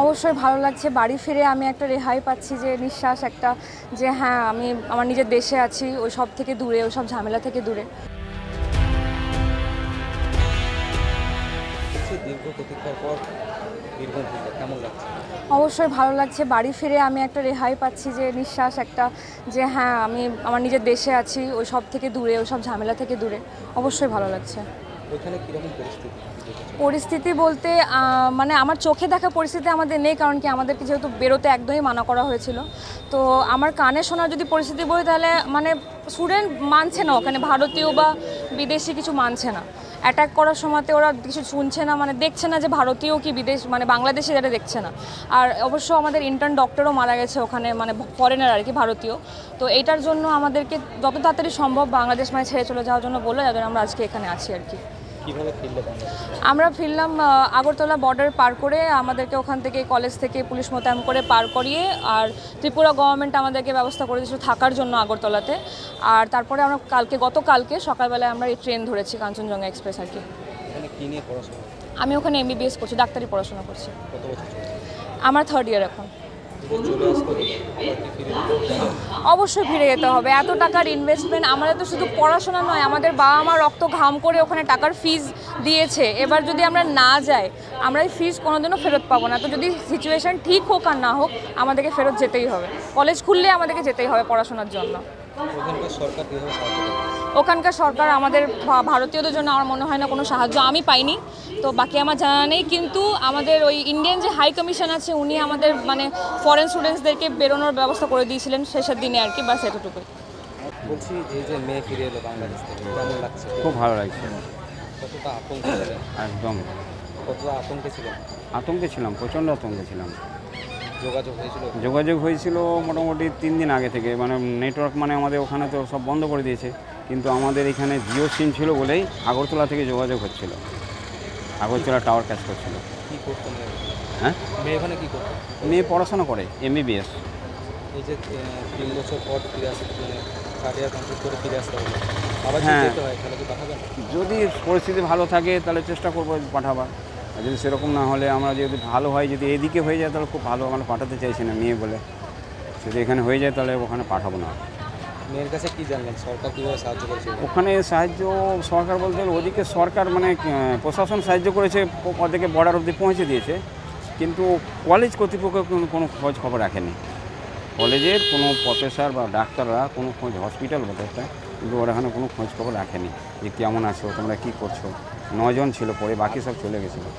অবশ্যই ভালো লাগছে। বাড়ি ফিরে আমি একটা রেহাই পাচ্ছি, যে নিঃশ্বাস একটা, যে হ্যাঁ আমি আমার নিজের দেশে আছি, ওই সব থেকে দূরে, ওই সব ঝামেলা থেকে দূরে। দীর্ঘ প্রতীক্ষার পর বীরভূম ফিরলে কেমন লাগছে? অবশ্যই ভালো লাগছে। বাড়ি ফিরে আমি একটা রেহাই পাচ্ছি, যে নিঃশ্বাস একটা, যে হ্যাঁ আমি আমার নিজের দেশে আছি, ওই সব থেকে দূরে, ওই সব ঝামেলা থেকে দূরে। অবশ্যই ভালো লাগছে। ওইখানে কীরকম পরিস্থিতি দেখেছো? পরিস্থিতি বলতে মানে আমার চোখে দেখা পরিস্থিতি আমাদের নেই, কারণ কি আমাদেরকে যেহেতু বেরোতে একদমই মানা করা হয়েছিল। তো আমার কানে শোনার যদি পরিস্থিতি বলি, তাহলে মানে স্টুডেন্ট মানছে না, ওখানে ভারতীয় বা বিদেশি কিছু মানছে না। অ্যাটাক করার সময়তে ওরা কিছু শুনছে না, মানে দেখছে না যে ভারতীয় কি বিদেশ, মানে বাংলাদেশি যারা দেখছে না। আর অবশ্য আমাদের ইন্টার্ন ডক্টরও মারা গেছে ওখানে, মানে ফরেনার আর কি, ভারতীয়। তো এইটার জন্য আমাদেরকে যত তাড়াতাড়ি সম্ভব বাংলাদেশ মানে ছেড়ে চলে যাওয়ার জন্য বলে, যার জন্য আমরা আজকে এখানে আছি আর কি। কীভাবে ফিরলে বাংলাদেশ? আমরা ফিরলাম আগরতলা বর্ডার পার করে, আমাদেরকে ওখান থেকে কলেজ থেকে পুলিশ মোতায়েন করে পার করিয়ে, আর ত্রিপুরা গভর্নমেন্ট আমাদেরকে ব্যবস্থা করে দিয়েছিল থাকার জন্য আগরতলাতে। আর তারপরে আমরা গতকালকে সকালবেলায় আমরা এই ট্রেন ধরেছি, কাঞ্চনজঙ্ঘা এক্সপ্রেস আর কি। এখানে কী নিয়ে পড়াশোনা? আমি ওখানে MBBS করছি, ডাক্তারি পড়াশোনা করছি। কত বছর চলছে? আমার 3rd ইয়ার এখন। চলে আসতে হলো, আবার কি ফিরে যেতে হবে? অবশ্যই ফিরে যেতে হবে। এত টাকার ইনভেস্টমেন্ট, আমাদের তো শুধু পড়াশোনা নয়, আমাদের বাবা মা রক্ত ঘাম করে ওখানে টাকার ফিজ দিয়েছে। এবার যদি আমরা না যাই, আমরা এই ফিজ কোনোদিনও ফেরত পাবো না। তো যদি সিচুয়েশান ঠিক হোক আর না হোক, আমাদেরকে ফেরত যেতেই হবে। কলেজ খুললে আমাদেরকে যেতেই হবে পড়াশোনার জন্য। ওখানকার সরকার কীভাবে সাহায্য করে? ওখানকার সরকার আমাদের ভারতীয়দের জন্য আমার মনে হয় না কোনো সাহায্য আমি পাইনি, তো বাকি আমার জানা নেই। কিন্তু আমাদের ওই ইন্ডিয়ান যে হাই কমিশন আছে, উনি আমাদের মানে ফরেন স্টুডেন্টসদেরকে বেরোনোর ব্যবস্থা করে দিয়েছিলেন শেষের দিনে আর কি, বাস এতটুকুই। বলছি, এই যে মেয়ে ফিরে এলো বাংলাদেশ থেকে, কেমন লাগছে? খুব ভালো লাগছে। কতটা আতঙ্কে ছিলেন? একদম কতটা আতঙ্কে ছিলেন? আতঙ্কে ছিলাম, প্রচণ্ড আতঙ্কে ছিলাম। যোগাযোগ হয়েছিল মোটামুটি 3 দিন আগে থেকে, মানে নেটওয়ার্ক মানে আমাদের ওখানে তো সব বন্ধ করে দিয়েছে, কিন্তু আমাদের এখানে জিও সিম ছিল বলেই আগরতলা থেকে যোগাযোগ হচ্ছিল। আগরতলা টাওয়ার ক্যাচ করছিল। কী করতো মেয়ে? হ্যাঁ, মেয়ে ওখানে কী করতো? মেয়ে পড়াশোনা করে MBBS। এই যে 3 বছর পর ফিরে আসতে, মানে 3rd ইয়ার কমপ্লিট করে ফিরে আসতে হলো, আবার হ্যাঁ, যেতে হয়, তাহলে কি পাঠাবেন? যদি পরিস্থিতি ভালো থাকে তাহলে চেষ্টা করবো পাঠাবার। আর যদি সেরকম না হলে, আমরা যদি ভালো হয়, যদি এদিকে হয়ে যায় তাহলে খুব ভালো। আমরা পাঠাতে চাইছি না মেয়ে বলে, যদি এখানে হয়ে যায় তাহলে ওখানে পাঠাবো না। মেয়ের কাছে কী জানলেন, সরকার কীভাবে সাহায্য করেছে? ওখানে সাহায্য সরকার বলতে গেলে ওদিকে সরকার মানে প্রশাসন সাহায্য করেছে, ওদেরকে বর্ডার অবধি পৌঁছে দিয়েছে, কিন্তু কলেজ কর্তৃপক্ষ কোনো খোঁজ খবর রাখেনি। কলেজের কোনো প্রফেসর বা ডাক্তাররা কোনো খোঁজ, হসপিটাল বলতে একটা, কিন্তু ওরা এখানে কোনো খোঁজ খবর রাখেনি যে কেমন আছো, তোমরা কী করছো। 9 জন ছিল, পরে বাকি সব চলে গেছিলো।